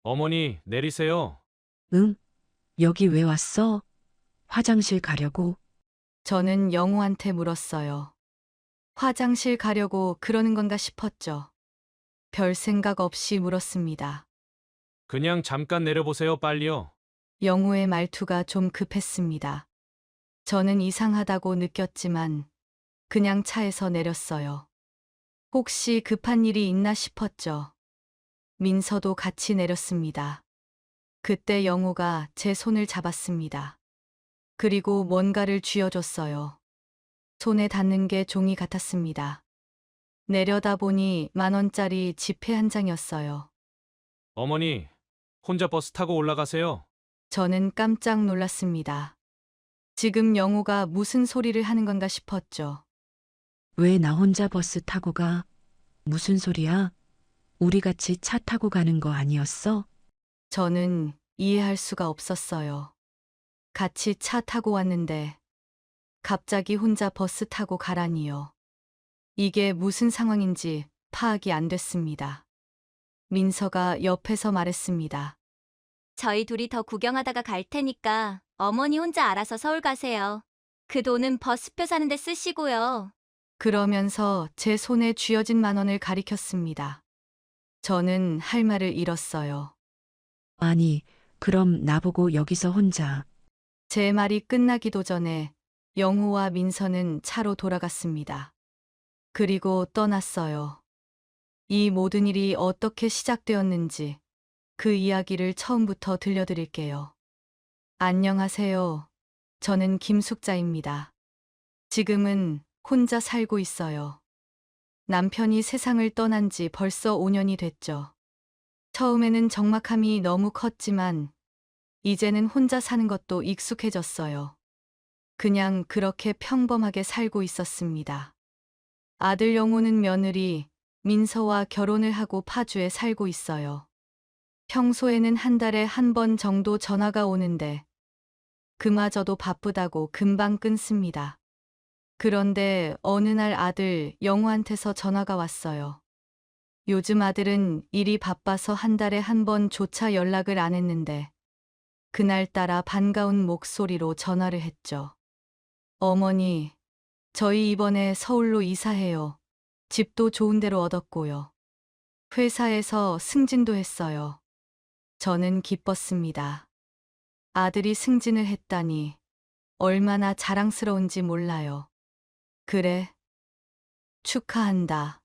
어머니, 내리세요. 응? 여기 왜 왔어? 화장실 가려고? 저는 영호한테 물었어요. 화장실 가려고 그러는 건가 싶었죠. 별 생각 없이 물었습니다. 그냥 잠깐 내려보세요, 빨리요. 영호의 말투가 좀 급했습니다. 저는 이상하다고 느꼈지만 그냥 차에서 내렸어요. 혹시 급한 일이 있나 싶었죠. 민서도 같이 내렸습니다. 그때 영호가 제 손을 잡았습니다. 그리고 뭔가를 쥐어줬어요. 손에 닿는 게 종이 같았습니다. 내려다 보니 10,000원짜리 지폐 한 장이었어요. 어머니, 혼자 버스 타고 올라가세요. 저는 깜짝 놀랐습니다. 지금 영호가 무슨 소리를 하는 건가 싶었죠. 왜 나 혼자 버스 타고 가? 무슨 소리야? 우리 같이 차 타고 가는 거 아니었어? 저는 이해할 수가 없었어요. 같이 차 타고 왔는데 갑자기 혼자 버스 타고 가라니요. 이게 무슨 상황인지 파악이 안 됐습니다. 민서가 옆에서 말했습니다. 저희 둘이 더 구경하다가 갈 테니까 어머니 혼자 알아서 서울 가세요. 그 돈은 버스표 사는데 쓰시고요. 그러면서 제 손에 쥐어진 10,000원을 가리켰습니다. 저는 할 말을 잃었어요. 아니, 그럼 나보고 여기서 혼자. 제 말이 끝나기도 전에 영호와 민서는 차로 돌아갔습니다. 그리고 떠났어요. 이 모든 일이 어떻게 시작되었는지 그 이야기를 처음부터 들려드릴게요. 안녕하세요. 저는 김숙자입니다. 지금은 혼자 살고 있어요. 남편이 세상을 떠난 지 벌써 5년이 됐죠. 처음에는 적막함이 너무 컸지만 이제는 혼자 사는 것도 익숙해졌어요. 그냥 그렇게 평범하게 살고 있었습니다. 아들 영호는 며느리 민서와 결혼을 하고 파주에 살고 있어요. 평소에는 한 달에 한 번 정도 전화가 오는데 그마저도 바쁘다고 금방 끊습니다. 그런데 어느 날 아들 영호한테서 전화가 왔어요. 요즘 아들은 일이 바빠서 한 달에 한 번조차 연락을 안 했는데 그날따라 반가운 목소리로 전화를 했죠. 어머니, 저희 이번에 서울로 이사해요. 집도 좋은 데로 얻었고요. 회사에서 승진도 했어요. 저는 기뻤습니다. 아들이 승진을 했다니 얼마나 자랑스러운지 몰라요. 그래, 축하한다.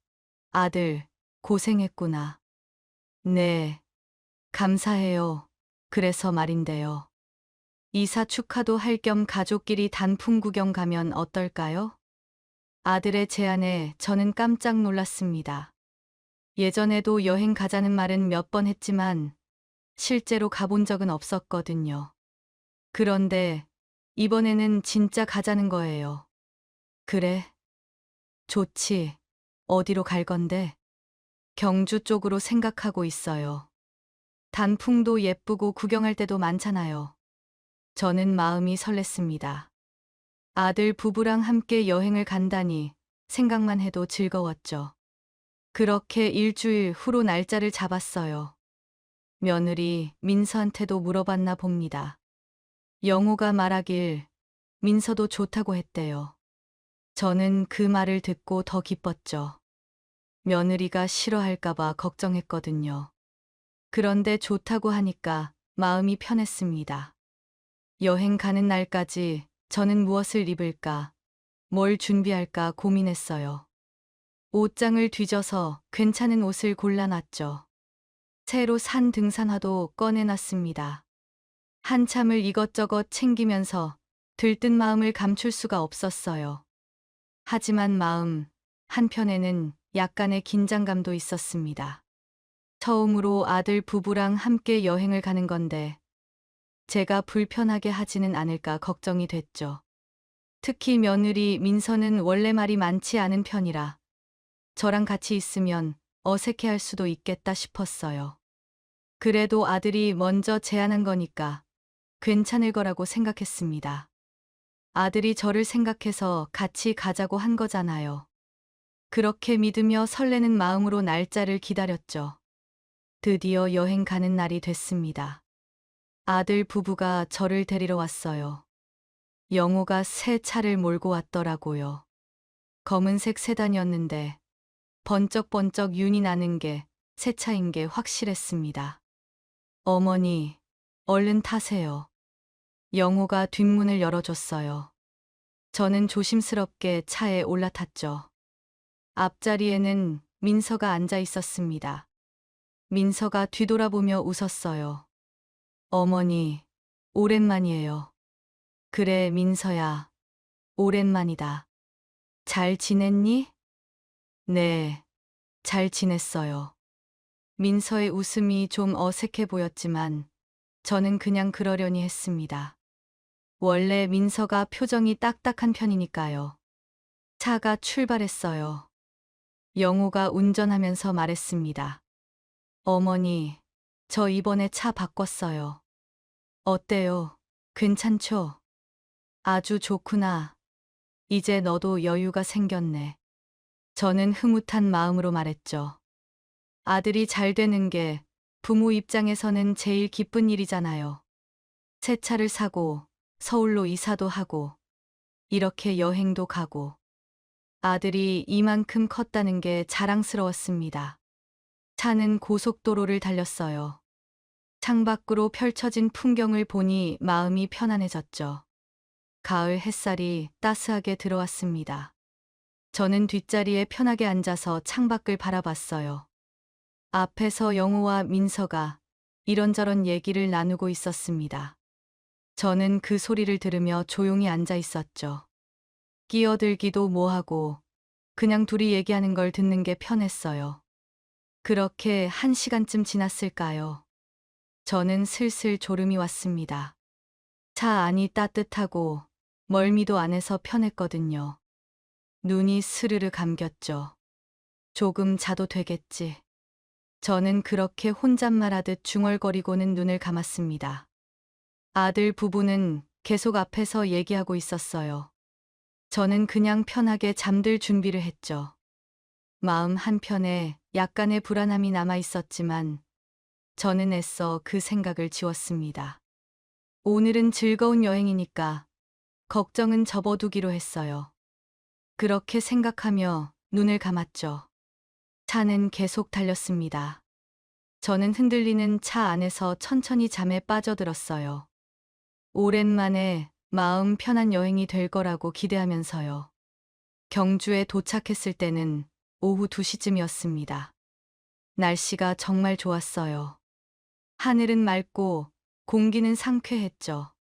아들, 고생했구나. 네, 감사해요. 그래서 말인데요. 이사 축하도 할 겸 가족끼리 단풍 구경 가면 어떨까요? 아들의 제안에 저는 깜짝 놀랐습니다. 예전에도 여행 가자는 말은 몇 번 했지만 실제로 가본 적은 없었거든요. 그런데 이번에는 진짜 가자는 거예요. 그래, 좋지. 어디로 갈 건데? 경주 쪽으로 생각하고 있어요. 단풍도 예쁘고 구경할 때도 많잖아요. 저는 마음이 설렜습니다. 아들 부부랑 함께 여행을 간다니 생각만 해도 즐거웠죠. 그렇게 일주일 후로 날짜를 잡았어요. 며느리 민서한테도 물어봤나 봅니다. 영호가 말하길 민서도 좋다고 했대요. 저는 그 말을 듣고 더 기뻤죠. 며느리가 싫어할까봐 걱정했거든요. 그런데 좋다고 하니까 마음이 편했습니다. 여행 가는 날까지 저는 무엇을 입을까, 뭘 준비할까 고민했어요. 옷장을 뒤져서 괜찮은 옷을 골라놨죠. 새로 산 등산화도 꺼내놨습니다. 한참을 이것저것 챙기면서 들뜬 마음을 감출 수가 없었어요. 하지만 마음 한편에는 약간의 긴장감도 있었습니다. 처음으로 아들 부부랑 함께 여행을 가는 건데 제가 불편하게 하지는 않을까 걱정이 됐죠. 특히 며느리 민서는 원래 말이 많지 않은 편이라 저랑 같이 있으면 어색해할 수도 있겠다 싶었어요. 그래도 아들이 먼저 제안한 거니까 괜찮을 거라고 생각했습니다. 아들이 저를 생각해서 같이 가자고 한 거잖아요. 그렇게 믿으며 설레는 마음으로 날짜를 기다렸죠. 드디어 여행 가는 날이 됐습니다. 아들 부부가 저를 데리러 왔어요. 영호가 새 차를 몰고 왔더라고요. 검은색 세단이었는데 번쩍번쩍 윤이 나는 게 새 차인 게 확실했습니다. 어머니, 얼른 타세요. 영호가 뒷문을 열어줬어요. 저는 조심스럽게 차에 올라탔죠. 앞자리에는 민서가 앉아 있었습니다. 민서가 뒤돌아보며 웃었어요. 어머니, 오랜만이에요. 그래, 민서야. 오랜만이다. 잘 지냈니? 네, 잘 지냈어요. 민서의 웃음이 좀 어색해 보였지만 저는 그냥 그러려니 했습니다. 원래 민서가 표정이 딱딱한 편이니까요. 차가 출발했어요. 영호가 운전하면서 말했습니다. 어머니, 저 이번에 차 바꿨어요. 어때요? 괜찮죠? 아주 좋구나. 이제 너도 여유가 생겼네. 저는 흐뭇한 마음으로 말했죠. 아들이 잘 되는 게 부모 입장에서는 제일 기쁜 일이잖아요. 새 차를 사고 서울로 이사도 하고 이렇게 여행도 가고 아들이 이만큼 컸다는 게 자랑스러웠습니다. 차는 고속도로를 달렸어요. 창밖으로 펼쳐진 풍경을 보니 마음이 편안해졌죠. 가을 햇살이 따스하게 들어왔습니다. 저는 뒷자리에 편하게 앉아서 창밖을 바라봤어요. 앞에서 영호와 민서가 이런저런 얘기를 나누고 있었습니다. 저는 그 소리를 들으며 조용히 앉아 있었죠. 끼어들기도 뭐하고 그냥 둘이 얘기하는 걸 듣는 게 편했어요. 그렇게 1시간쯤 지났을까요? 저는 슬슬 졸음이 왔습니다. 차 안이 따뜻하고 멀미도 안 해서 편했거든요. 눈이 스르르 감겼죠. 조금 자도 되겠지. 저는 그렇게 혼잣말하듯 중얼거리고는 눈을 감았습니다. 아들 부부는 계속 앞에서 얘기하고 있었어요. 저는 그냥 편하게 잠들 준비를 했죠. 마음 한편에 약간의 불안함이 남아 있었지만 저는 애써 그 생각을 지웠습니다. 오늘은 즐거운 여행이니까 걱정은 접어두기로 했어요. 그렇게 생각하며 눈을 감았죠. 차는 계속 달렸습니다. 저는 흔들리는 차 안에서 천천히 잠에 빠져들었어요. 오랜만에 마음 편한 여행이 될 거라고 기대하면서요. 경주에 도착했을 때는 오후 2시쯤이었습니다. 날씨가 정말 좋았어요. 하늘은 맑고 공기는 상쾌했죠.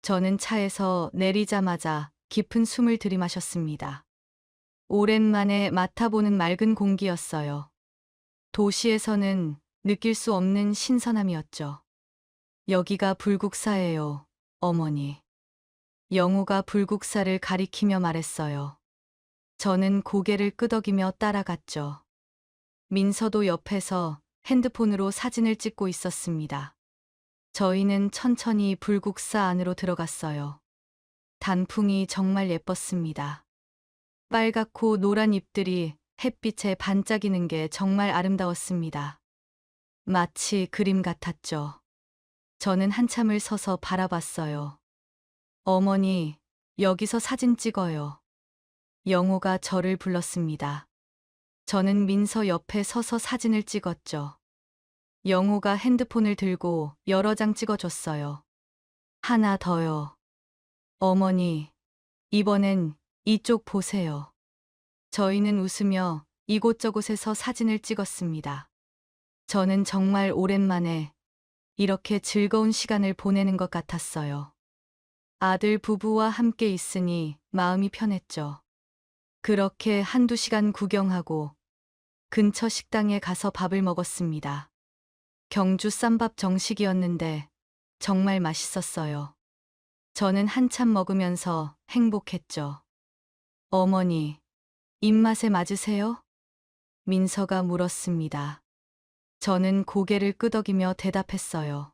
저는 차에서 내리자마자 깊은 숨을 들이마셨습니다. 오랜만에 맡아보는 맑은 공기였어요. 도시에서는 느낄 수 없는 신선함이었죠. 여기가 불국사예요, 어머니. 영호가 불국사를 가리키며 말했어요. 저는 고개를 끄덕이며 따라갔죠. 민서도 옆에서 핸드폰으로 사진을 찍고 있었습니다. 저희는 천천히 불국사 안으로 들어갔어요. 단풍이 정말 예뻤습니다. 빨갛고 노란 잎들이 햇빛에 반짝이는 게 정말 아름다웠습니다. 마치 그림 같았죠. 저는 한참을 서서 바라봤어요. 어머니, 여기서 사진 찍어요. 영호가 저를 불렀습니다. 저는 민서 옆에 서서 사진을 찍었죠. 영호가 핸드폰을 들고 여러 장 찍어줬어요. 하나 더요. 어머니, 이번엔 이쪽 보세요. 저희는 웃으며 이곳저곳에서 사진을 찍었습니다. 저는 정말 오랜만에 이렇게 즐거운 시간을 보내는 것 같았어요. 아들 부부와 함께 있으니 마음이 편했죠. 그렇게 1~2시간 구경하고 근처 식당에 가서 밥을 먹었습니다. 경주 쌈밥 정식이었는데 정말 맛있었어요. 저는 한참 먹으면서 행복했죠. 어머니, 입맛에 맞으세요? 민서가 물었습니다. 저는 고개를 끄덕이며 대답했어요.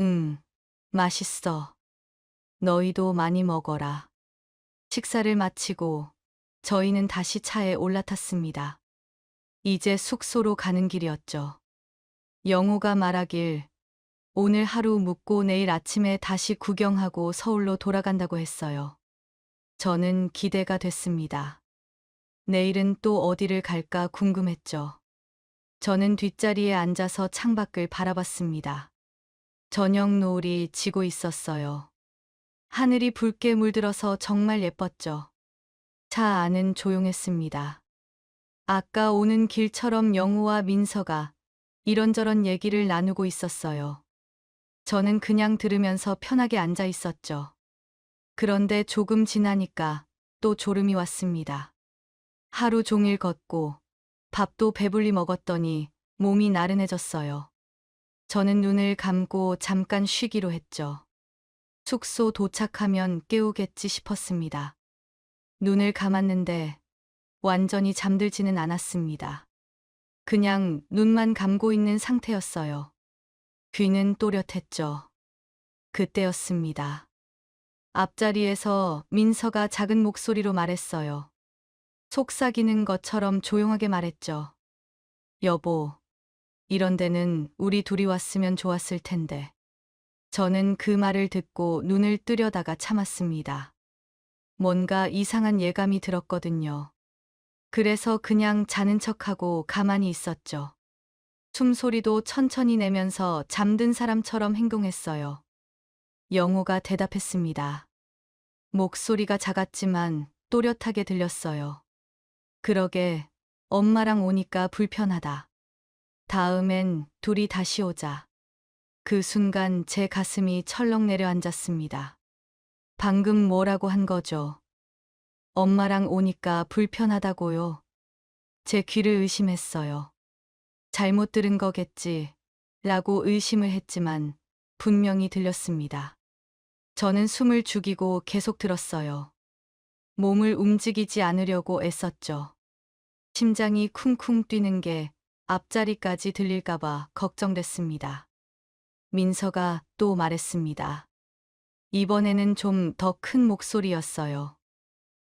응, 맛있어. 너희도 많이 먹어라. 식사를 마치고 저희는 다시 차에 올라탔습니다. 이제 숙소로 가는 길이었죠. 영호가 말하길 오늘 하루 묵고 내일 아침에 다시 구경하고 서울로 돌아간다고 했어요. 저는 기대가 됐습니다. 내일은 또 어디를 갈까 궁금했죠. 저는 뒷자리에 앉아서 창밖을 바라봤습니다. 저녁 노을이 지고 있었어요. 하늘이 붉게 물들어서 정말 예뻤죠. 차 안은 조용했습니다. 아까 오는 길처럼 영우와 민서가 이런저런 얘기를 나누고 있었어요. 저는 그냥 들으면서 편하게 앉아 있었죠. 그런데 조금 지나니까 또 졸음이 왔습니다. 하루 종일 걷고 밥도 배불리 먹었더니 몸이 나른해졌어요. 저는 눈을 감고 잠깐 쉬기로 했죠. 숙소 도착하면 깨우겠지 싶었습니다. 눈을 감았는데 완전히 잠들지는 않았습니다. 그냥 눈만 감고 있는 상태였어요. 귀는 또렷했죠. 그때였습니다. 앞자리에서 민서가 작은 목소리로 말했어요. 속삭이는 것처럼 조용하게 말했죠. 여보, 이런 데는 우리 둘이 왔으면 좋았을 텐데. 저는 그 말을 듣고 눈을 뜨려다가 참았습니다. 뭔가 이상한 예감이 들었거든요. 그래서 그냥 자는 척하고 가만히 있었죠. 숨소리도 천천히 내면서 잠든 사람처럼 행동했어요. 영호가 대답했습니다. 목소리가 작았지만 또렷하게 들렸어요. 그러게, 엄마랑 오니까 불편하다. 다음엔 둘이 다시 오자. 그 순간 제 가슴이 철렁 내려앉았습니다. 방금 뭐라고 한 거죠? 엄마랑 오니까 불편하다고요. 제 귀를 의심했어요. 잘못 들은 거겠지, 라고 의심을 했지만 분명히 들렸습니다. 저는 숨을 죽이고 계속 들었어요. 몸을 움직이지 않으려고 애썼죠. 심장이 쿵쿵 뛰는 게 앞자리까지 들릴까봐 걱정됐습니다. 민서가 또 말했습니다. 이번에는 좀 더 큰 목소리였어요.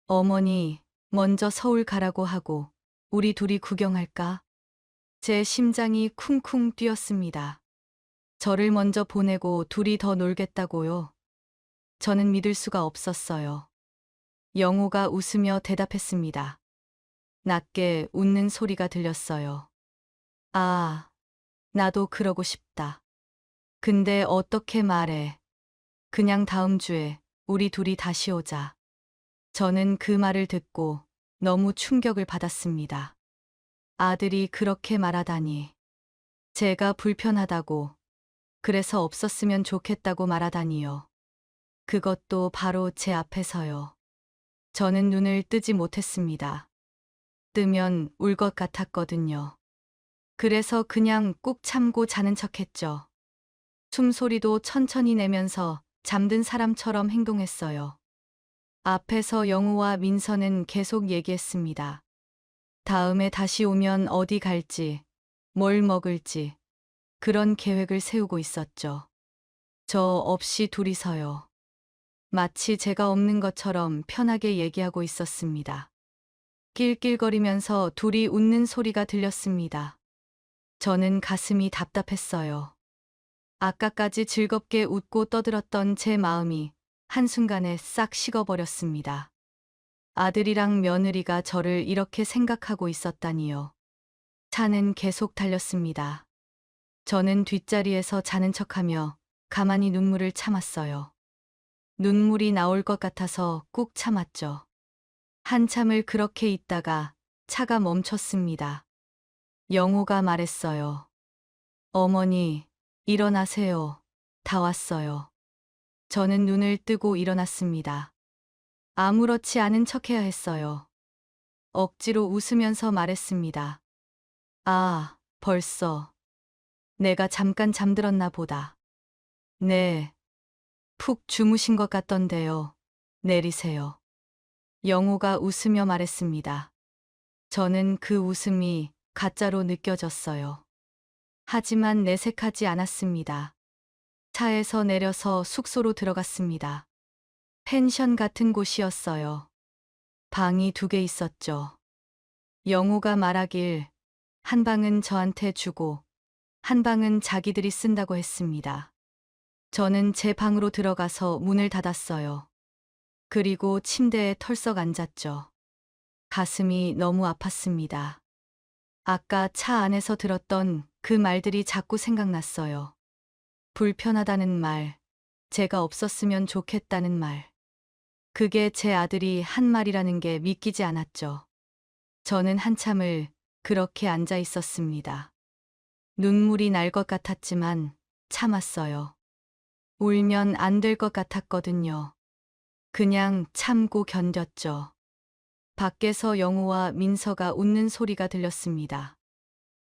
어머니, 먼저 서울 가라고 하고 우리 둘이 구경할까? 제 심장이 쿵쿵 뛰었습니다. 저를 먼저 보내고 둘이 더 놀겠다고요? 저는 믿을 수가 없었어요. 영호가 웃으며 대답했습니다. 낮게 웃는 소리가 들렸어요. 아, 나도 그러고 싶다. 근데 어떻게 말해? 그냥 다음 주에 우리 둘이 다시 오자. 저는 그 말을 듣고 너무 충격을 받았습니다. 아들이 그렇게 말하다니. 제가 불편하다고, 그래서 없었으면 좋겠다고 말하다니요. 그것도 바로 제 앞에서요. 저는 눈을 뜨지 못했습니다. 뜨면 울 것 같았거든요. 그래서 그냥 꾹 참고 자는 척했죠. 숨소리도 천천히 내면서 잠든 사람처럼 행동했어요. 앞에서 영우와 민서는 계속 얘기했습니다. 다음에 다시 오면 어디 갈지, 뭘 먹을지, 그런 계획을 세우고 있었죠. 저 없이 둘이서요. 마치 제가 없는 것처럼 편하게 얘기하고 있었습니다. 낄낄거리면서 둘이 웃는 소리가 들렸습니다. 저는 가슴이 답답했어요. 아까까지 즐겁게 웃고 떠들었던 제 마음이 한순간에 싹 식어버렸습니다. 아들이랑 며느리가 저를 이렇게 생각하고 있었다니요. 차는 계속 달렸습니다. 저는 뒷자리에서 자는 척하며 가만히 눈물을 참았어요. 눈물이 나올 것 같아서 꾹 참았죠. 한참을 그렇게 있다가 차가 멈췄습니다. 영호가 말했어요. 어머니, 일어나세요. 다 왔어요. 저는 눈을 뜨고 일어났습니다. 아무렇지 않은 척해야 했어요. 억지로 웃으면서 말했습니다. 아, 벌써. 내가 잠깐 잠들었나 보다. 네. 푹 주무신 것 같던데요. 내리세요. 영호가 웃으며 말했습니다. 저는 그 웃음이 가짜로 느껴졌어요. 하지만 내색하지 않았습니다. 차에서 내려서 숙소로 들어갔습니다. 펜션 같은 곳이었어요. 방이 2개 있었죠. 영호가 말하길 한 방은 저한테 주고 한 방은 자기들이 쓴다고 했습니다. 저는 제 방으로 들어가서 문을 닫았어요. 그리고 침대에 털썩 앉았죠. 가슴이 너무 아팠습니다. 아까 차 안에서 들었던 그 말들이 자꾸 생각났어요. 불편하다는 말, 제가 없었으면 좋겠다는 말. 그게 제 아들이 한 말이라는 게 믿기지 않았죠. 저는 한참을 그렇게 앉아 있었습니다. 눈물이 날 것 같았지만 참았어요. 울면 안 될 것 같았거든요. 그냥 참고 견뎠죠. 밖에서 영우와 민서가 웃는 소리가 들렸습니다.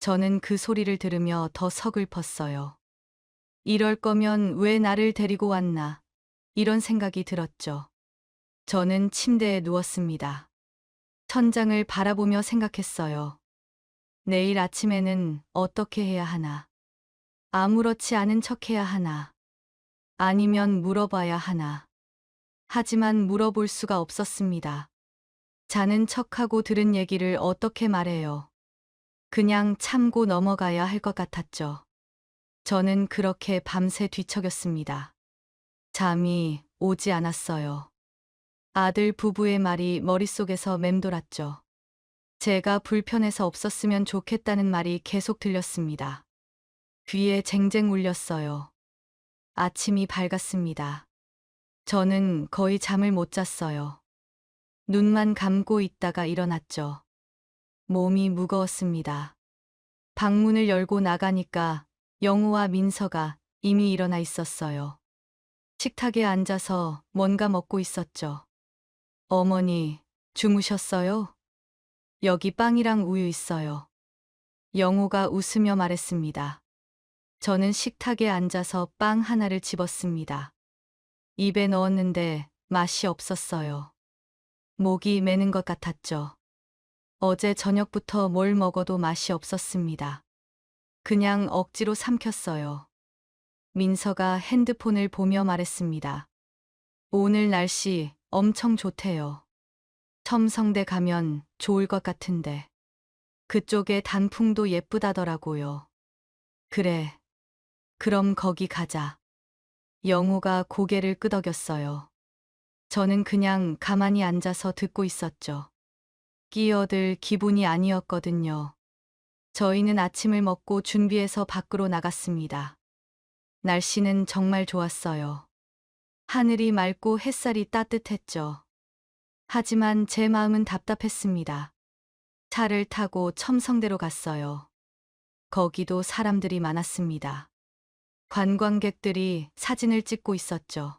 저는 그 소리를 들으며 더 서글펐어요. 이럴 거면 왜 나를 데리고 왔나, 이런 생각이 들었죠. 저는 침대에 누웠습니다. 천장을 바라보며 생각했어요. 내일 아침에는 어떻게 해야 하나? 아무렇지 않은 척 해야 하나? 아니면 물어봐야 하나? 하지만 물어볼 수가 없었습니다. 자는 척하고 들은 얘기를 어떻게 말해요? 그냥 참고 넘어가야 할 것 같았죠. 저는 그렇게 밤새 뒤척였습니다. 잠이 오지 않았어요. 아들 부부의 말이 머릿속에서 맴돌았죠. 제가 불편해서 없었으면 좋겠다는 말이 계속 들렸습니다. 귀에 쟁쟁 울렸어요. 아침이 밝았습니다. 저는 거의 잠을 못 잤어요. 눈만 감고 있다가 일어났죠. 몸이 무거웠습니다. 방문을 열고 나가니까 영우와 민서가 이미 일어나 있었어요. 식탁에 앉아서 뭔가 먹고 있었죠. 어머니, 주무셨어요? 여기 빵이랑 우유 있어요. 영우가 웃으며 말했습니다. 저는 식탁에 앉아서 빵 하나를 집었습니다. 입에 넣었는데 맛이 없었어요. 목이 메는 것 같았죠. 어제 저녁부터 뭘 먹어도 맛이 없었습니다. 그냥 억지로 삼켰어요. 민서가 핸드폰을 보며 말했습니다. 오늘 날씨 엄청 좋대요. 첨성대 가면 좋을 것 같은데. 그쪽에 단풍도 예쁘다더라고요. 그래. 그럼 거기 가자. 영우가 고개를 끄덕였어요. 저는 그냥 가만히 앉아서 듣고 있었죠. 끼어들 기분이 아니었거든요. 저희는 아침을 먹고 준비해서 밖으로 나갔습니다. 날씨는 정말 좋았어요. 하늘이 맑고 햇살이 따뜻했죠. 하지만 제 마음은 답답했습니다. 차를 타고 첨성대로 갔어요. 거기도 사람들이 많았습니다. 관광객들이 사진을 찍고 있었죠.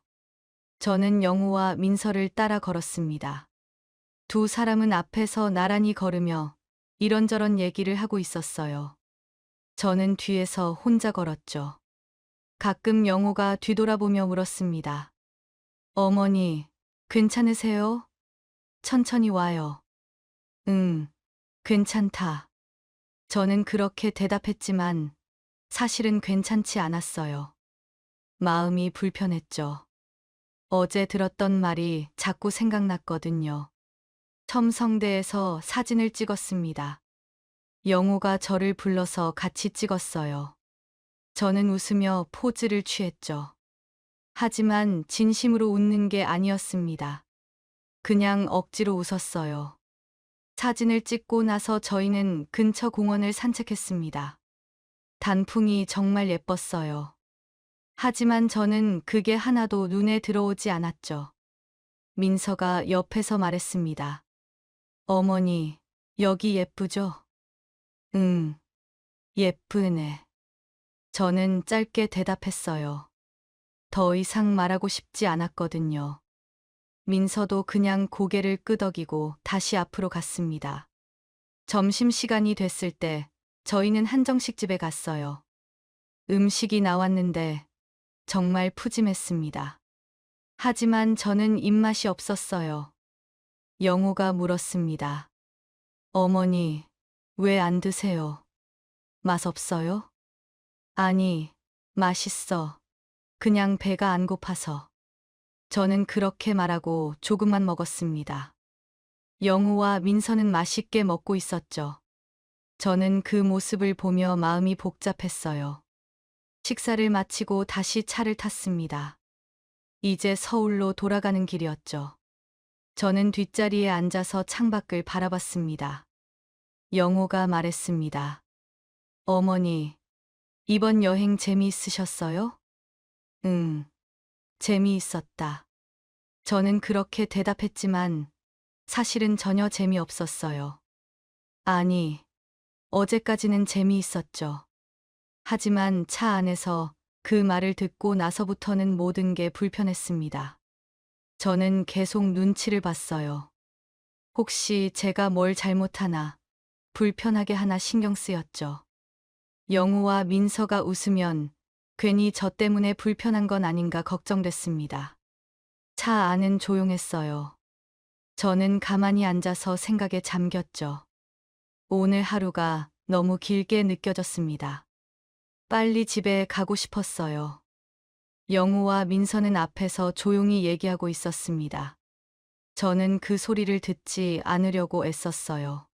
저는 영우와 민서를 따라 걸었습니다. 두 사람은 앞에서 나란히 걸으며 이런저런 얘기를 하고 있었어요. 저는 뒤에서 혼자 걸었죠. 가끔 영우가 뒤돌아보며 물었습니다. 어머니, 괜찮으세요? 천천히 와요. 응, 괜찮다. 저는 그렇게 대답했지만 사실은 괜찮지 않았어요. 마음이 불편했죠. 어제 들었던 말이 자꾸 생각났거든요. 첨성대에서 사진을 찍었습니다. 영우가 저를 불러서 같이 찍었어요. 저는 웃으며 포즈를 취했죠. 하지만 진심으로 웃는 게 아니었습니다. 그냥 억지로 웃었어요. 사진을 찍고 나서 저희는 근처 공원을 산책했습니다. 단풍이 정말 예뻤어요. 하지만 저는 그게 하나도 눈에 들어오지 않았죠. 민서가 옆에서 말했습니다. 어머니, 여기 예쁘죠? 응, 예쁘네. 저는 짧게 대답했어요. 더 이상 말하고 싶지 않았거든요. 민서도 그냥 고개를 끄덕이고 다시 앞으로 갔습니다. 점심시간이 됐을 때 저희는 한정식집에 갔어요. 음식이 나왔는데 정말 푸짐했습니다. 하지만 저는 입맛이 없었어요. 영우가 물었습니다. 어머니, 왜 안 드세요? 맛없어요? 아니, 맛있어. 그냥 배가 안 고파서. 저는 그렇게 말하고 조금만 먹었습니다. 영우와 민서는 맛있게 먹고 있었죠. 저는 그 모습을 보며 마음이 복잡했어요. 식사를 마치고 다시 차를 탔습니다. 이제 서울로 돌아가는 길이었죠. 저는 뒷자리에 앉아서 창밖을 바라봤습니다. 영호가 말했습니다. 어머니, 이번 여행 재미있으셨어요? 응, 재미있었다. 저는 그렇게 대답했지만 사실은 전혀 재미없었어요. 아니, 어제까지는 재미있었죠. 하지만 차 안에서 그 말을 듣고 나서부터는 모든 게 불편했습니다. 저는 계속 눈치를 봤어요. 혹시 제가 뭘 잘못하나, 불편하게 하나 신경 쓰였죠. 영우와 민서가 웃으면 괜히 저 때문에 불편한 건 아닌가 걱정됐습니다. 차 안은 조용했어요. 저는 가만히 앉아서 생각에 잠겼죠. 오늘 하루가 너무 길게 느껴졌습니다. 빨리 집에 가고 싶었어요. 영우와 민서는 앞에서 조용히 얘기하고 있었습니다. 저는 그 소리를 듣지 않으려고 애썼어요.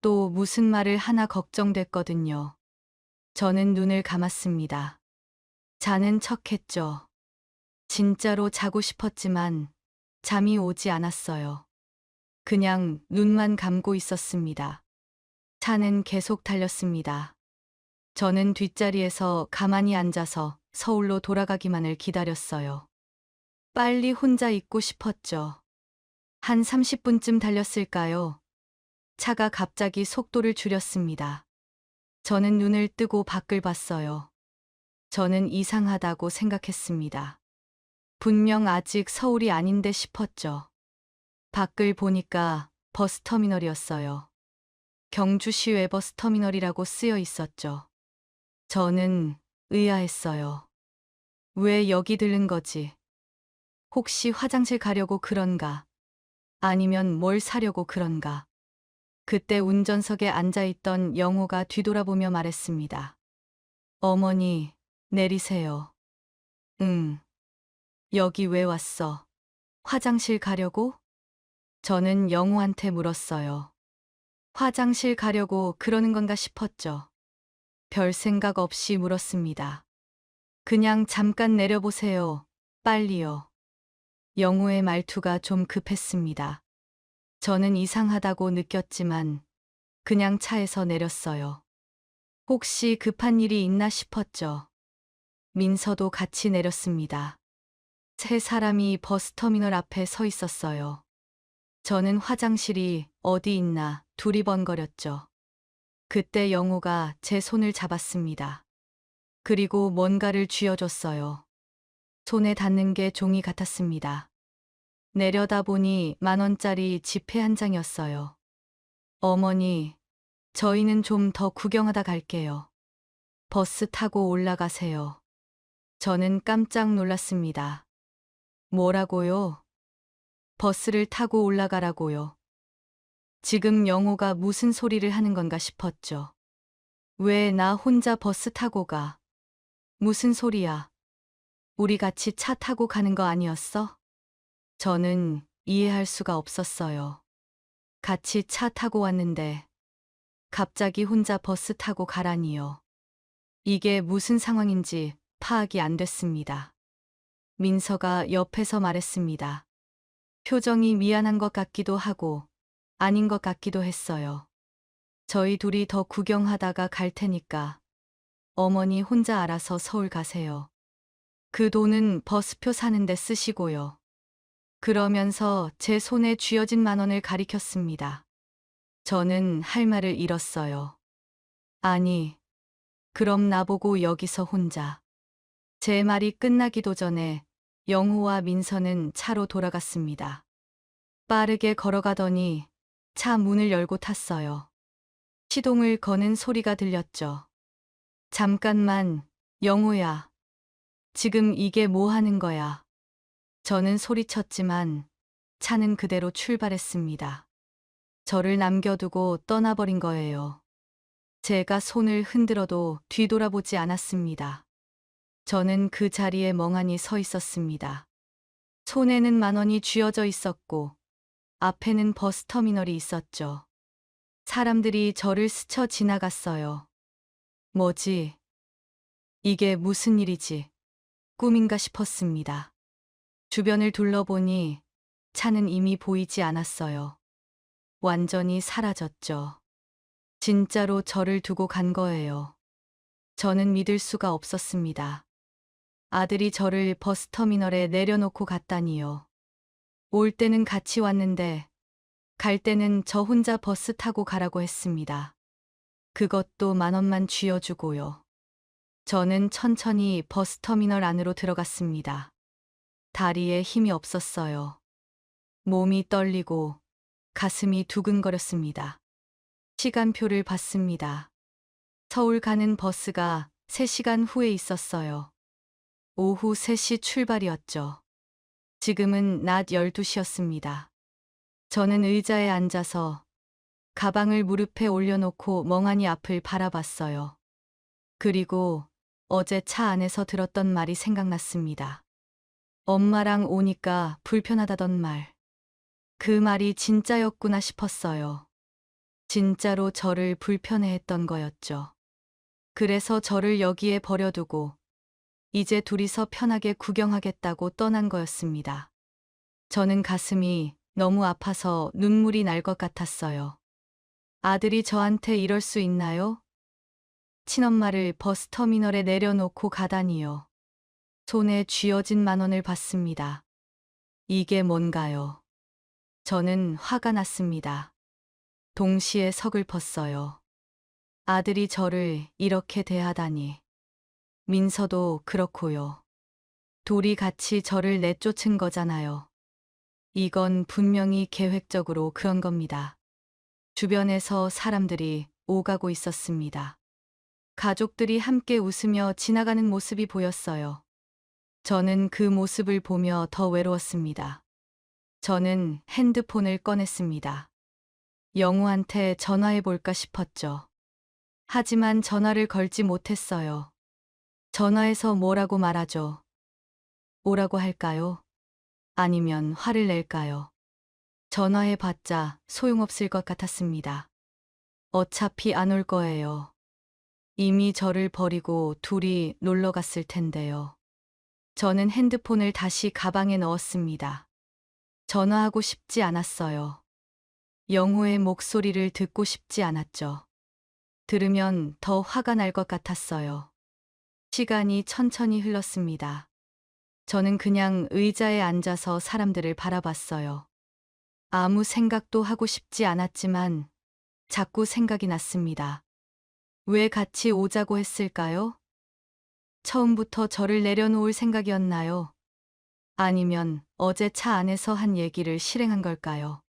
또 무슨 말을 하나 걱정됐거든요. 저는 눈을 감았습니다. 자는 척했죠. 진짜로 자고 싶었지만 잠이 오지 않았어요. 그냥 눈만 감고 있었습니다. 차는 계속 달렸습니다. 저는 뒷자리에서 가만히 앉아서 서울로 돌아가기만을 기다렸어요. 빨리 혼자 있고 싶었죠. 한 30분쯤 달렸을까요? 차가 갑자기 속도를 줄였습니다. 저는 눈을 뜨고 밖을 봤어요. 저는 이상하다고 생각했습니다. 분명 아직 서울이 아닌데 싶었죠. 밖을 보니까 버스터미널이었어요. 경주시 외버스터미널이라고 쓰여 있었죠. 저는 의아했어요. 왜 여기 들른 거지? 혹시 화장실 가려고 그런가? 아니면 뭘 사려고 그런가? 그때 운전석에 앉아있던 영호가 뒤돌아보며 말했습니다. 어머니, 내리세요. 응. 여기 왜 왔어? 화장실 가려고? 저는 영호한테 물었어요. 화장실 가려고 그러는 건가 싶었죠. 별 생각 없이 물었습니다. 그냥 잠깐 내려보세요. 빨리요. 영호의 말투가 좀 급했습니다. 저는 이상하다고 느꼈지만 그냥 차에서 내렸어요. 혹시 급한 일이 있나 싶었죠. 민서도 같이 내렸습니다. 세 사람이 버스터미널 앞에 서 있었어요. 저는 화장실이 어디 있나 두리번거렸죠. 그때 영호가 제 손을 잡았습니다. 그리고 뭔가를 쥐어줬어요. 손에 닿는 게 종이 같았습니다. 내려다보니 10,000원짜리 지폐 한 장이었어요. 어머니, 저희는 좀 더 구경하다 갈게요. 버스 타고 올라가세요. 저는 깜짝 놀랐습니다. 뭐라고요? 버스를 타고 올라가라고요. 지금 영호가 무슨 소리를 하는 건가 싶었죠. 왜 나 혼자 버스 타고 가? 무슨 소리야? 우리 같이 차 타고 가는 거 아니었어? 저는 이해할 수가 없었어요. 같이 차 타고 왔는데 갑자기 혼자 버스 타고 가라니요. 이게 무슨 상황인지 파악이 안 됐습니다. 민서가 옆에서 말했습니다. 표정이 미안한 것 같기도 하고 아닌 것 같기도 했어요. 저희 둘이 더 구경하다가 갈 테니까 어머니 혼자 알아서 서울 가세요. 그 돈은 버스표 사는데 쓰시고요. 그러면서 제 손에 쥐어진 10,000원을 가리켰습니다. 저는 할 말을 잃었어요. 아니, 그럼 나보고 여기서 혼자. 제 말이 끝나기도 전에 영호와 민서는 차로 돌아갔습니다. 빠르게 걸어가더니 차 문을 열고 탔어요. 시동을 거는 소리가 들렸죠. 잠깐만, 영호야. 지금 이게 뭐 하는 거야? 저는 소리쳤지만 차는 그대로 출발했습니다. 저를 남겨두고 떠나버린 거예요. 제가 손을 흔들어도 뒤돌아보지 않았습니다. 저는 그 자리에 멍하니 서 있었습니다. 손에는 10,000원이 쥐어져 있었고 앞에는 버스터미널이 있었죠. 사람들이 저를 스쳐 지나갔어요. 뭐지? 이게 무슨 일이지? 꿈인가 싶었습니다. 주변을 둘러보니 차는 이미 보이지 않았어요. 완전히 사라졌죠. 진짜로 저를 두고 간 거예요. 저는 믿을 수가 없었습니다. 아들이 저를 버스터미널에 내려놓고 갔다니요. 올 때는 같이 왔는데 갈 때는 저 혼자 버스 타고 가라고 했습니다. 그것도 10,000원만 쥐어주고요. 저는 천천히 버스터미널 안으로 들어갔습니다. 다리에 힘이 없었어요. 몸이 떨리고 가슴이 두근거렸습니다. 시간표를 봤습니다. 서울 가는 버스가 3시간 후에 있었어요. 오후 3시 출발이었죠. 지금은 낮 12시였습니다. 저는 의자에 앉아서 가방을 무릎에 올려놓고 멍하니 앞을 바라봤어요. 그리고 어제 차 안에서 들었던 말이 생각났습니다. 엄마랑 오니까 불편하다던 말. 그 말이 진짜였구나 싶었어요. 진짜로 저를 불편해했던 거였죠. 그래서 저를 여기에 버려두고 이제 둘이서 편하게 구경하겠다고 떠난 거였습니다. 저는 가슴이 너무 아파서 눈물이 날 것 같았어요. 아들이 저한테 이럴 수 있나요? 친엄마를 버스터미널에 내려놓고 가다니요. 손에 쥐어진 10,000원을 받습니다. 이게 뭔가요? 저는 화가 났습니다. 동시에 서글펐어요. 아들이 저를 이렇게 대하다니. 민서도 그렇고요. 둘이 같이 저를 내쫓은 거잖아요. 이건 분명히 계획적으로 그런 겁니다. 주변에서 사람들이 오가고 있었습니다. 가족들이 함께 웃으며 지나가는 모습이 보였어요. 저는 그 모습을 보며 더 외로웠습니다. 저는 핸드폰을 꺼냈습니다. 영우한테 전화해 볼까 싶었죠. 하지만 전화를 걸지 못했어요. 전화해서 뭐라고 말하죠? 오라고 할까요? 아니면 화를 낼까요? 전화해 봤자 소용없을 것 같았습니다. 어차피 안 올 거예요. 이미 저를 버리고 둘이 놀러 갔을 텐데요. 저는 핸드폰을 다시 가방에 넣었습니다. 전화하고 싶지 않았어요. 영호의 목소리를 듣고 싶지 않았죠. 들으면 더 화가 날 것 같았어요. 시간이 천천히 흘렀습니다. 저는 그냥 의자에 앉아서 사람들을 바라봤어요. 아무 생각도 하고 싶지 않았지만 자꾸 생각이 났습니다. 왜 같이 오자고 했을까요? 처음부터 저를 내려놓을 생각이었나요? 아니면 어제 차 안에서 한 얘기를 실행한 걸까요?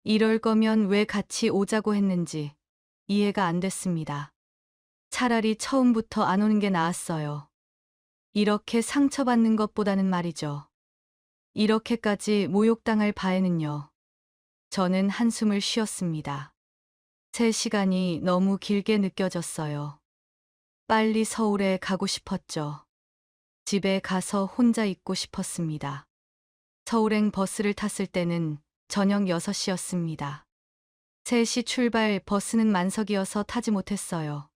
이럴 거면 왜 같이 오자고 했는지 이해가 안 됐습니다. 차라리 처음부터 안 오는 게 나았어요. 이렇게 상처받는 것보다는 말이죠. 이렇게까지 모욕당할 바에는요. 저는 한숨을 쉬었습니다. 3시간이 너무 길게 느껴졌어요. 빨리 서울에 가고 싶었죠. 집에 가서 혼자 있고 싶었습니다. 서울행 버스를 탔을 때는 저녁 6시였습니다. 3시 출발 버스는 만석이어서 타지 못했어요.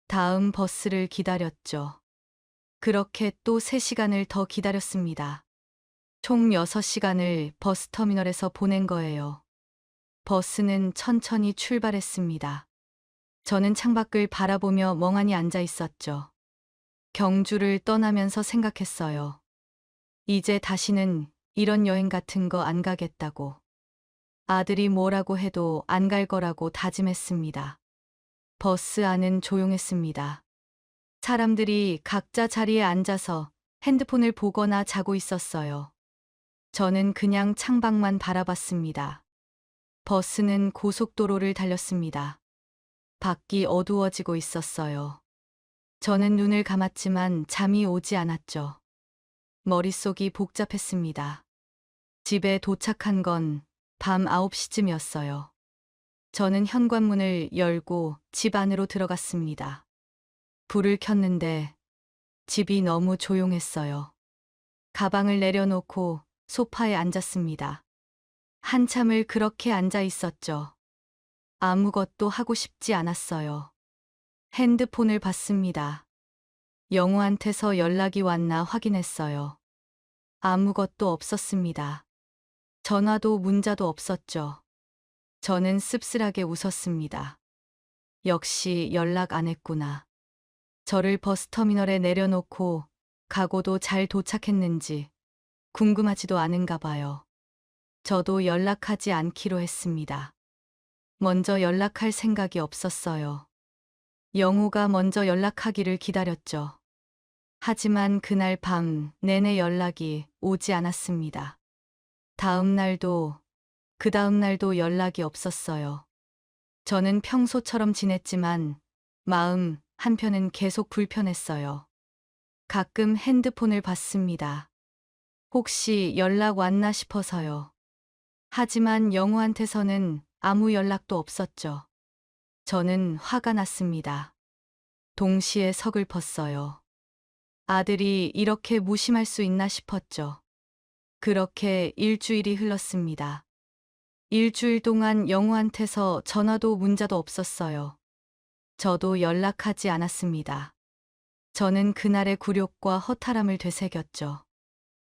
다음 버스를 기다렸죠. 그렇게 또 3시간을 더 기다렸습니다. 총 6시간을 버스터미널에서 보낸 거예요. 버스는 천천히 출발했습니다. 저는 창밖을 바라보며 멍하니 앉아 있었죠. 경주를 떠나면서 생각했어요. 이제 다시는 이런 여행 같은 거 안 가겠다고. 아들이 뭐라고 해도 안 갈 거라고 다짐했습니다. 버스 안은 조용했습니다. 사람들이 각자 자리에 앉아서 핸드폰을 보거나 자고 있었어요. 저는 그냥 창밖만 바라봤습니다. 버스는 고속도로를 달렸습니다. 밖이 어두워지고 있었어요. 저는 눈을 감았지만 잠이 오지 않았죠. 머릿속이 복잡했습니다. 집에 도착한 건 밤 9시쯤이었어요. 저는 현관문을 열고 집 안으로 들어갔습니다. 불을 켰는데 집이 너무 조용했어요. 가방을 내려놓고 소파에 앉았습니다. 한참을 그렇게 앉아 있었죠. 아무것도 하고 싶지 않았어요. 핸드폰을 봤습니다. 영호한테서 연락이 왔나 확인했어요. 아무것도 없었습니다. 전화도 문자도 없었죠. 저는 씁쓸하게 웃었습니다. 역시 연락 안 했구나. 저를 버스터미널에 내려놓고 가고도 잘 도착했는지 궁금하지도 않은가 봐요. 저도 연락하지 않기로 했습니다. 먼저 연락할 생각이 없었어요. 영호가 먼저 연락하기를 기다렸죠. 하지만 그날 밤 내내 연락이 오지 않았습니다. 다음 날도, 그 다음 날도 연락이 없었어요. 저는 평소처럼 지냈지만 마음 한편은 계속 불편했어요. 가끔 핸드폰을 봤습니다. 혹시 연락 왔나 싶어서요. 하지만 영호한테서는 아무 연락도 없었죠. 저는 화가 났습니다. 동시에 서글펐어요. 아들이 이렇게 무심할 수 있나 싶었죠. 그렇게 일주일이 흘렀습니다. 일주일 동안 영호한테서 전화도 문자도 없었어요. 저도 연락하지 않았습니다. 저는 그날의 굴욕과 허탈함을 되새겼죠.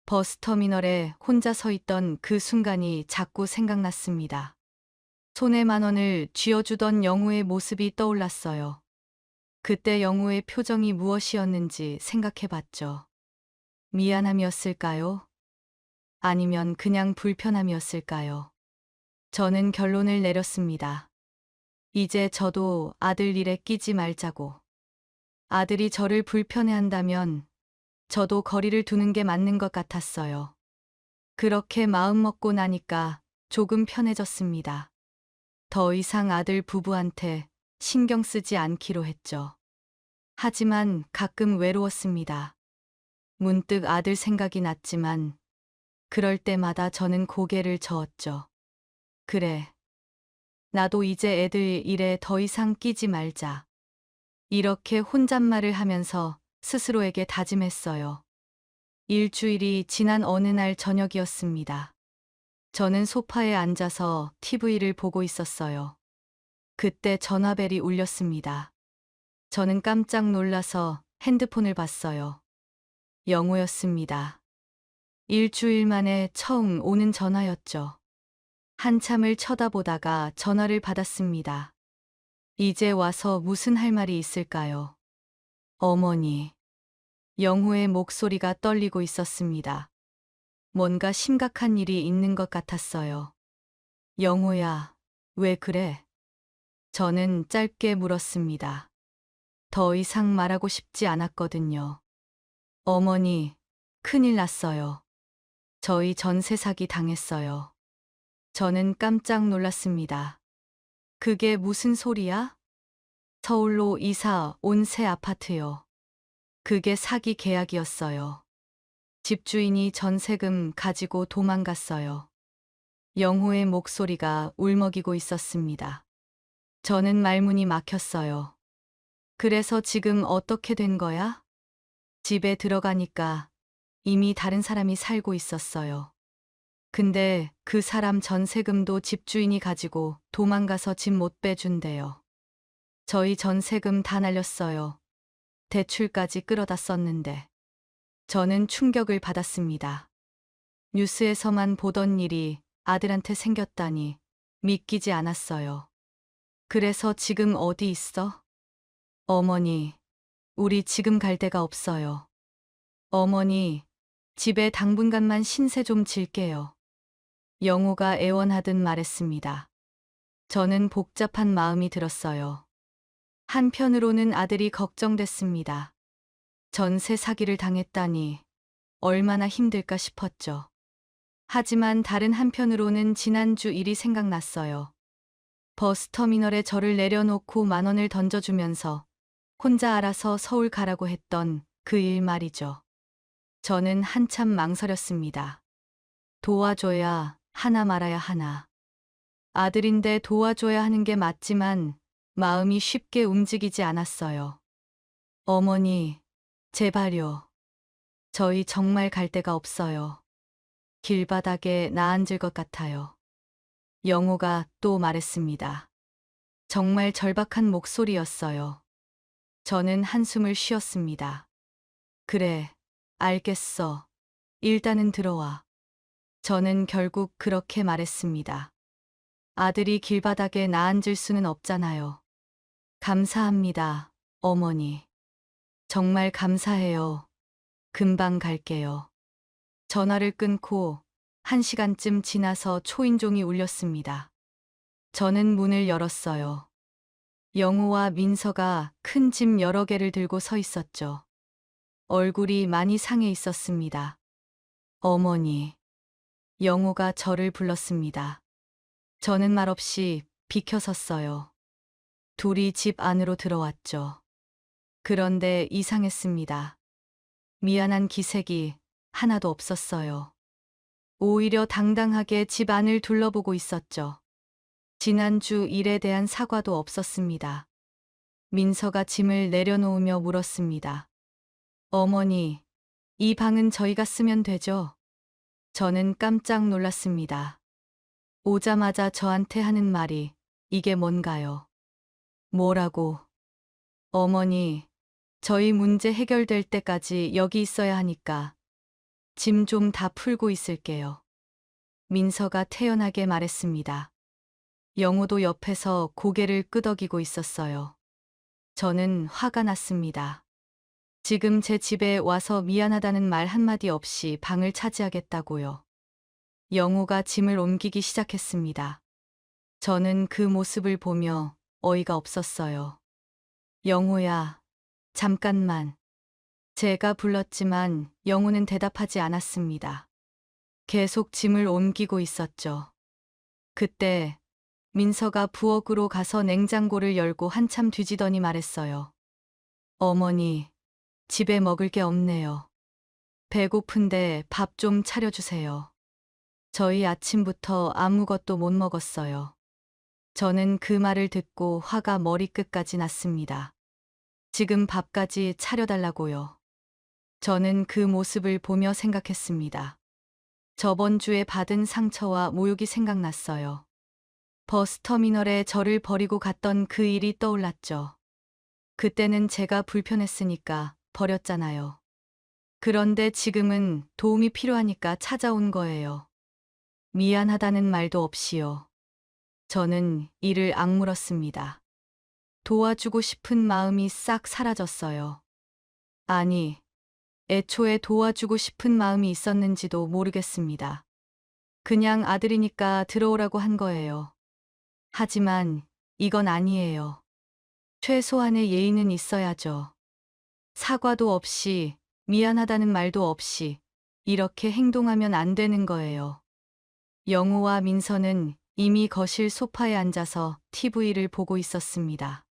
버스터미널에 혼자 서 있던 그 순간이 자꾸 생각났습니다. 손에 10,000원을 쥐어주던 영호의 모습이 떠올랐어요. 그때 영호의 표정이 무엇이었는지 생각해봤죠. 미안함이었을까요? 아니면 그냥 불편함이었을까요? 저는 결론을 내렸습니다. 이제 저도 아들 일에 끼지 말자고. 아들이 저를 불편해한다면 저도 거리를 두는 게 맞는 것 같았어요. 그렇게 마음먹고 나니까 조금 편해졌습니다. 더 이상 아들 부부한테 신경 쓰지 않기로 했죠. 하지만 가끔 외로웠습니다. 문득 아들 생각이 났지만 그럴 때마다 저는 고개를 저었죠. 그래. 나도 이제 애들 일에 더 이상 끼지 말자. 이렇게 혼잣말을 하면서 스스로에게 다짐했어요. 일주일이 지난 어느 날 저녁이었습니다. 저는 소파에 앉아서 TV를 보고 있었어요. 그때 전화벨이 울렸습니다. 저는 깜짝 놀라서 핸드폰을 봤어요. 영호였습니다. 일주일 만에 처음 오는 전화였죠. 한참을 쳐다보다가 전화를 받았습니다. 이제 와서 무슨 할 말이 있을까요? 어머니. 영호의 목소리가 떨리고 있었습니다. 뭔가 심각한 일이 있는 것 같았어요. 영호야, 왜 그래? 저는 짧게 물었습니다. 더 이상 말하고 싶지 않았거든요. 어머니, 큰일 났어요. 저희 전세 사기 당했어요. 저는 깜짝 놀랐습니다. 그게 무슨 소리야? 서울로 이사 온 새 아파트요. 그게 사기 계약이었어요. 집주인이 전세금 가지고 도망갔어요. 영호의 목소리가 울먹이고 있었습니다. 저는 말문이 막혔어요. 그래서 지금 어떻게 된 거야? 집에 들어가니까 이미 다른 사람이 살고 있었어요. 근데 그 사람 전세금도 집주인이 가지고 도망가서 집 못 빼준대요. 저희 전세금 다 날렸어요. 대출까지 끌어다 썼는데. 저는 충격을 받았습니다. 뉴스에서만 보던 일이 아들한테 생겼다니 믿기지 않았어요. 그래서 지금 어디 있어? 어머니, 우리 지금 갈 데가 없어요. 어머니, 집에 당분간만 신세 좀 질게요. 영호가 애원하듯 말했습니다. 저는 복잡한 마음이 들었어요. 한편으로는 아들이 걱정됐습니다. 전세 사기를 당했다니 얼마나 힘들까 싶었죠. 하지만 다른 한편으로는 지난주 일이 생각났어요. 버스터미널에 저를 내려놓고 10,000원을 던져주면서 혼자 알아서 서울 가라고 했던 그 일 말이죠. 저는 한참 망설였습니다. 도와줘야 하나 말아야 하나. 아들인데 도와줘야 하는 게 맞지만 마음이 쉽게 움직이지 않았어요. 어머니, 제발요. 저희 정말 갈 데가 없어요. 길바닥에 나앉을 것 같아요. 영호가 또 말했습니다. 정말 절박한 목소리였어요. 저는 한숨을 쉬었습니다. 그래, 알겠어. 일단은 들어와. 저는 결국 그렇게 말했습니다. 아들이 길바닥에 나앉을 수는 없잖아요. 감사합니다, 어머니. 정말 감사해요. 금방 갈게요. 전화를 끊고 1시간쯤 지나서 초인종이 울렸습니다. 저는 문을 열었어요. 영호와 민서가 큰 짐 여러 개를 들고 서 있었죠. 얼굴이 많이 상해 있었습니다. 어머니. 영호가 저를 불렀습니다. 저는 말없이 비켜섰어요. 둘이 집 안으로 들어왔죠. 그런데 이상했습니다. 미안한 기색이 하나도 없었어요. 오히려 당당하게 집 안을 둘러보고 있었죠. 지난주 일에 대한 사과도 없었습니다. 민서가 짐을 내려놓으며 물었습니다. 어머니, 이 방은 저희가 쓰면 되죠? 저는 깜짝 놀랐습니다. 오자마자 저한테 하는 말이 이게 뭔가요? 뭐라고? 어머니, 저희 문제 해결될 때까지 여기 있어야 하니까 짐 좀 다 풀고 있을게요. 민서가 태연하게 말했습니다. 영호도 옆에서 고개를 끄덕이고 있었어요. 저는 화가 났습니다. 지금 제 집에 와서 미안하다는 말 한마디 없이 방을 차지하겠다고요. 영호가 짐을 옮기기 시작했습니다. 저는 그 모습을 보며 어이가 없었어요. 영호야, 잠깐만. 제가 불렀지만 영호는 대답하지 않았습니다. 계속 짐을 옮기고 있었죠. 그때 민서가 부엌으로 가서 냉장고를 열고 한참 뒤지더니 말했어요. 어머니, 집에 먹을 게 없네요. 배고픈데 밥 좀 차려주세요. 저희 아침부터 아무것도 못 먹었어요. 저는 그 말을 듣고 화가 머리끝까지 났습니다. 지금 밥까지 차려달라고요. 저는 그 모습을 보며 생각했습니다. 저번 주에 받은 상처와 모욕이 생각났어요. 버스터미널에 저를 버리고 갔던 그 일이 떠올랐죠. 그때는 제가 불편했으니까 버렸잖아요. 그런데 지금은 도움이 필요하니까 찾아온 거예요. 미안하다는 말도 없이요. 저는 이를 악물었습니다. 도와주고 싶은 마음이 싹 사라졌어요. 아니, 애초에 도와주고 싶은 마음이 있었는지도 모르겠습니다. 그냥 아들이니까 들어오라고 한 거예요. 하지만 이건 아니에요. 최소한의 예의는 있어야죠. 사과도 없이, 미안하다는 말도 없이 이렇게 행동하면 안 되는 거예요. 영호와 민서는 이미 거실 소파에 앉아서 TV를 보고 있었습니다.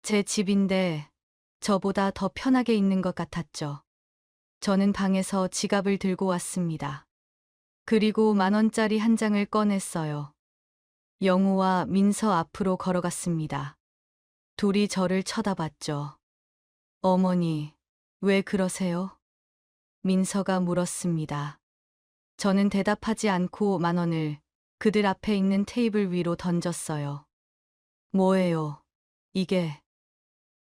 제 집인데 저보다 더 편하게 있는 것 같았죠. 저는 방에서 지갑을 들고 왔습니다. 그리고 10,000원짜리 한 장을 꺼냈어요. 영호와 민서 앞으로 걸어갔습니다. 둘이 저를 쳐다봤죠. 어머니, 왜 그러세요? 민서가 물었습니다. 저는 대답하지 않고 10,000원을 그들 앞에 있는 테이블 위로 던졌어요. 뭐예요? 이게?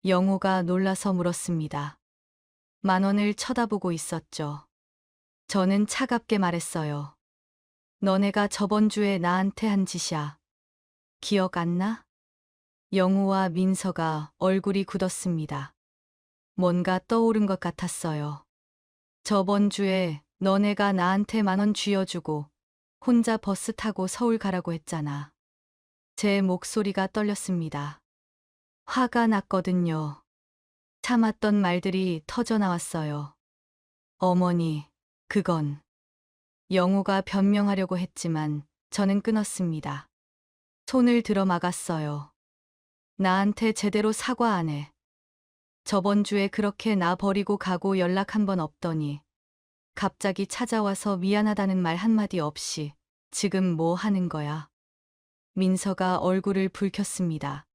영호가 놀라서 물었습니다. 10,000원을 쳐다보고 있었죠. 저는 차갑게 말했어요. 너네가 저번 주에 나한테 한 짓이야. 기억 안 나? 영호와 민서가 얼굴이 굳었습니다. 뭔가 떠오른 것 같았어요. 저번 주에 너네가 나한테 10,000원 쥐어주고 혼자 버스 타고 서울 가라고 했잖아. 제 목소리가 떨렸습니다. 화가 났거든요. 참았던 말들이 터져 나왔어요. 어머니, 그건. 영호가 변명하려고 했지만 저는 끊었습니다. 손을 들어 막았어요. 나한테 제대로 사과 안 해. 저번 주에 그렇게 나 버리고 가고 연락 한 번 없더니 갑자기 찾아와서 미안하다는 말 한마디 없이 지금 뭐 하는 거야? 민서가 얼굴을 붉혔습니다.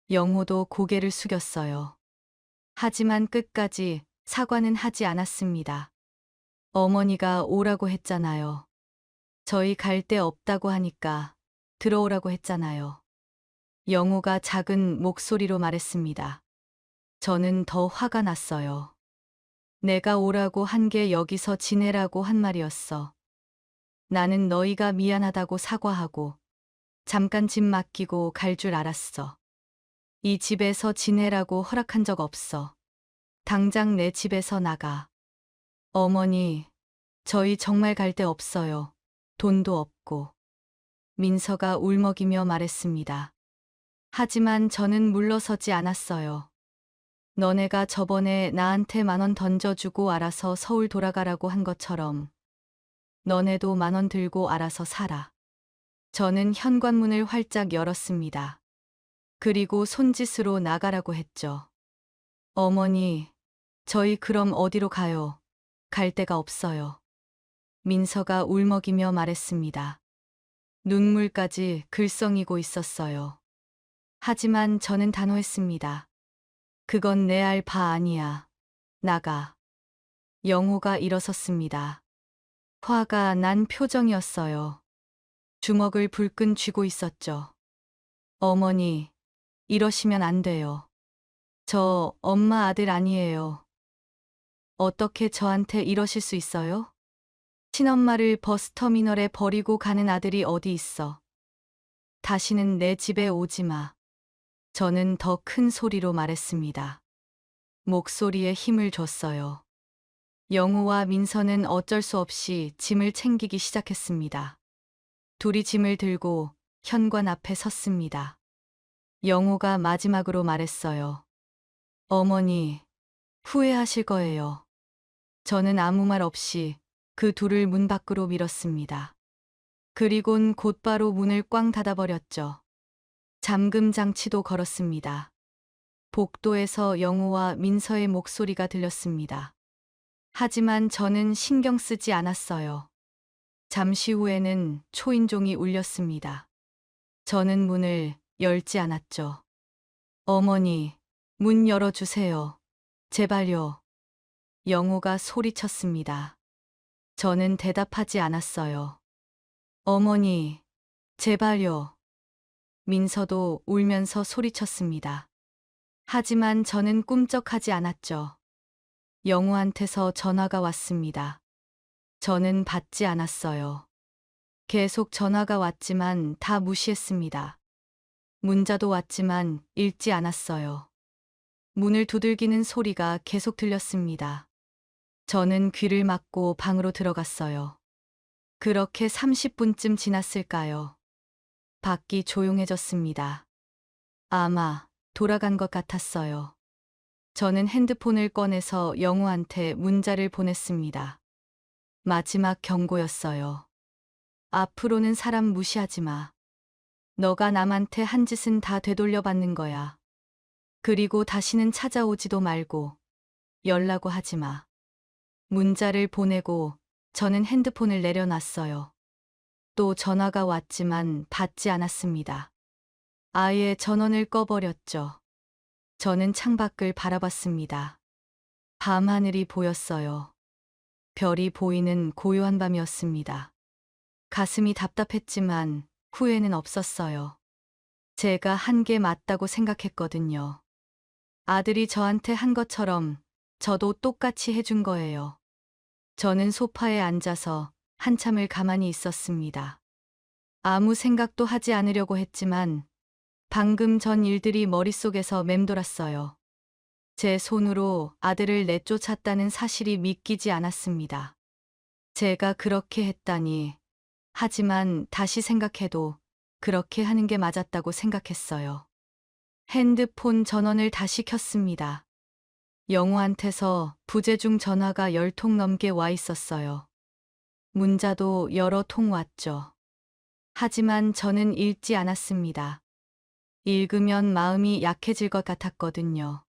영호도 고개를 숙였어요. 하지만 끝까지 사과는 하지 않았습니다. 어머니가 오라고 했잖아요. 저희 갈 데 없다고 하니까 들어오라고 했잖아요. 영호가 작은 목소리로 말했습니다. 저는 더 화가 났어요. 내가 오라고 한 게 여기서 지내라고 한 말이었어. 나는 너희가 미안하다고 사과하고 잠깐 집 맡기고 갈 줄 알았어. 이 집에서 지내라고 허락한 적 없어. 당장 내 집에서 나가. 어머니, 저희 정말 갈 데 없어요. 돈도 없고. 민서가 울먹이며 말했습니다. 하지만 저는 물러서지 않았어요. 너네가 저번에 나한테 10,000원 던져주고 알아서 서울 돌아가라고 한 것처럼 너네도 10,000원 들고 알아서 살아. 저는 현관문을 활짝 열었습니다. 그리고 손짓으로 나가라고 했죠. 어머니, 저희 그럼 어디로 가요? 갈 데가 없어요. 민서가 울먹이며 말했습니다. 눈물까지 글썽이고 있었어요. 하지만 저는 단호했습니다. 그건 내 알 바 아니야. 나가. 영호가 일어섰습니다. 화가 난 표정이었어요. 주먹을 불끈 쥐고 있었죠. 어머니, 이러시면 안 돼요. 저 엄마 아들 아니에요. 어떻게 저한테 이러실 수 있어요? 친엄마를 버스터미널에 버리고 가는 아들이 어디 있어. 다시는 내 집에 오지 마. 저는 더 큰 소리로 말했습니다. 목소리에 힘을 줬어요. 영호와 민서는 어쩔 수 없이 짐을 챙기기 시작했습니다. 둘이 짐을 들고 현관 앞에 섰습니다. 영호가 마지막으로 말했어요. 어머니, 후회하실 거예요. 저는 아무 말 없이 그 둘을 문 밖으로 밀었습니다. 그리곤 곧바로 문을 꽝 닫아버렸죠. 잠금 장치도 걸었습니다. 복도에서 영호와 민서의 목소리가 들렸습니다. 하지만 저는 신경 쓰지 않았어요. 잠시 후에는 초인종이 울렸습니다. 저는 문을 열지 않았죠. 어머니, 문 열어주세요. 제발요. 영호가 소리쳤습니다. 저는 대답하지 않았어요. 어머니, 제발요. 민서도 울면서 소리쳤습니다. 하지만 저는 꿈쩍하지 않았죠. 영호한테서 전화가 왔습니다. 저는 받지 않았어요. 계속 전화가 왔지만 다 무시했습니다. 문자도 왔지만 읽지 않았어요. 문을 두들기는 소리가 계속 들렸습니다. 저는 귀를 막고 방으로 들어갔어요. 그렇게 30분쯤 지났을까요? 밖이 조용해졌습니다. 아마 돌아간 것 같았어요. 저는 핸드폰을 꺼내서 영호한테 문자를 보냈습니다. 마지막 경고였어요. 앞으로는 사람 무시하지 마. 너가 남한테 한 짓은 다 되돌려받는 거야. 그리고 다시는 찾아오지도 말고 연락도 하지 마. 문자를 보내고 저는 핸드폰을 내려놨어요. 또 전화가 왔지만 받지 않았습니다. 아예 전원을 꺼버렸죠. 저는 창밖을 바라봤습니다. 밤하늘이 보였어요. 별이 보이는 고요한 밤이었습니다. 가슴이 답답했지만 후회는 없었어요. 제가 한 게 맞다고 생각했거든요. 아들이 저한테 한 것처럼 저도 똑같이 해준 거예요. 저는 소파에 앉아서 한참을 가만히 있었습니다. 아무 생각도 하지 않으려고 했지만 방금 전 일들이 머릿속에서 맴돌았어요. 제 손으로 아들을 내쫓았다는 사실이 믿기지 않았습니다. 제가 그렇게 했다니. 하지만 다시 생각해도 그렇게 하는 게 맞았다고 생각했어요. 핸드폰 전원을 다시 켰습니다. 영호한테서 부재중 전화가 10통 넘게 와 있었어요. 문자도 여러 통 왔죠. 하지만 저는 읽지 않았습니다. 읽으면 마음이 약해질 것 같았거든요.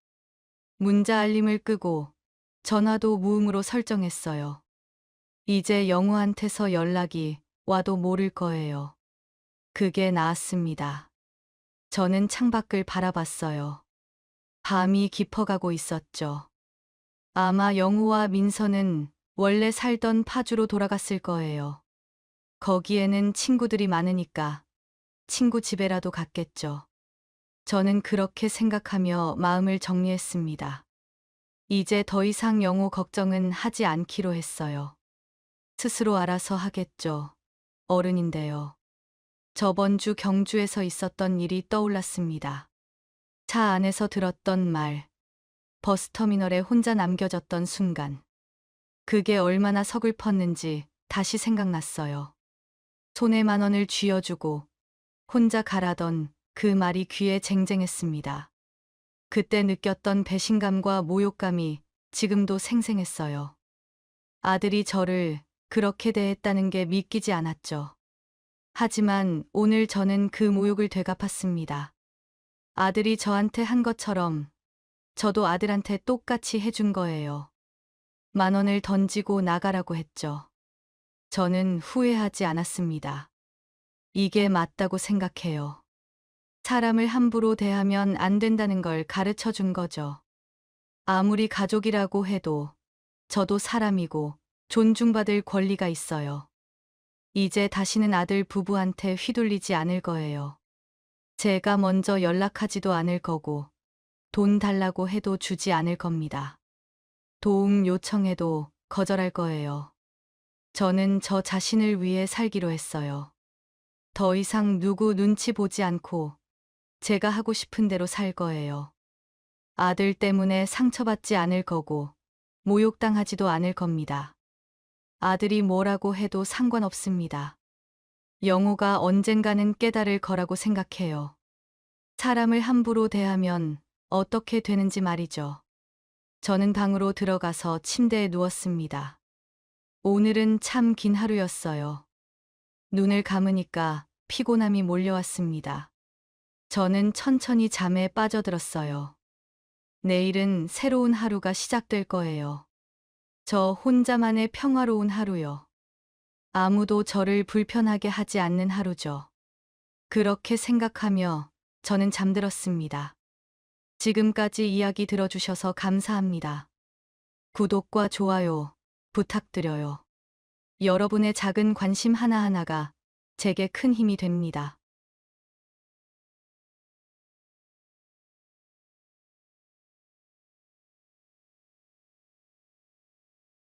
문자 알림을 끄고 전화도 무음으로 설정했어요. 이제 영호한테서 연락이 와도 모를 거예요. 그게 나았습니다. 저는 창밖을 바라봤어요. 밤이 깊어가고 있었죠. 아마 영호와 민서는 원래 살던 파주로 돌아갔을 거예요. 거기에는 친구들이 많으니까 친구 집에라도 갔겠죠. 저는 그렇게 생각하며 마음을 정리했습니다. 이제 더 이상 영호 걱정은 하지 않기로 했어요. 스스로 알아서 하겠죠. 어른인데요. 저번 주 경주에서 있었던 일이 떠올랐습니다. 차 안에서 들었던 말, 버스터미널에 혼자 남겨졌던 순간. 그게 얼마나 서글펐는지 다시 생각났어요. 손에 10,000원을 쥐어주고 혼자 가라던 그 말이 귀에 쟁쟁했습니다. 그때 느꼈던 배신감과 모욕감이 지금도 생생했어요. 아들이 저를 그렇게 대했다는 게 믿기지 않았죠. 하지만 오늘 저는 그 모욕을 되갚았습니다. 아들이 저한테 한 것처럼 저도 아들한테 똑같이 해준 거예요. 10,000원을 던지고 나가라고 했죠. 저는 후회하지 않았습니다. 이게 맞다고 생각해요. 사람을 함부로 대하면 안 된다는 걸 가르쳐 준 거죠. 아무리 가족이라고 해도 저도 사람이고 존중받을 권리가 있어요. 이제 다시는 아들 부부한테 휘둘리지 않을 거예요. 제가 먼저 연락하지도 않을 거고 돈 달라고 해도 주지 않을 겁니다. 도움 요청해도 거절할 거예요. 저는 저 자신을 위해 살기로 했어요. 더 이상 누구 눈치 보지 않고 제가 하고 싶은 대로 살 거예요. 아들 때문에 상처받지 않을 거고 모욕당하지도 않을 겁니다. 아들이 뭐라고 해도 상관없습니다. 영호가 언젠가는 깨달을 거라고 생각해요. 사람을 함부로 대하면 어떻게 되는지 말이죠. 저는 방으로 들어가서 침대에 누웠습니다. 오늘은 참 긴 하루였어요. 눈을 감으니까 피곤함이 몰려왔습니다. 저는 천천히 잠에 빠져들었어요. 내일은 새로운 하루가 시작될 거예요. 저 혼자만의 평화로운 하루요. 아무도 저를 불편하게 하지 않는 하루죠. 그렇게 생각하며 저는 잠들었습니다. 지금까지 이야기 들어주셔서 감사합니다. 구독과 좋아요 부탁드려요. 여러분의 작은 관심 하나하나가 제게 큰 힘이 됩니다.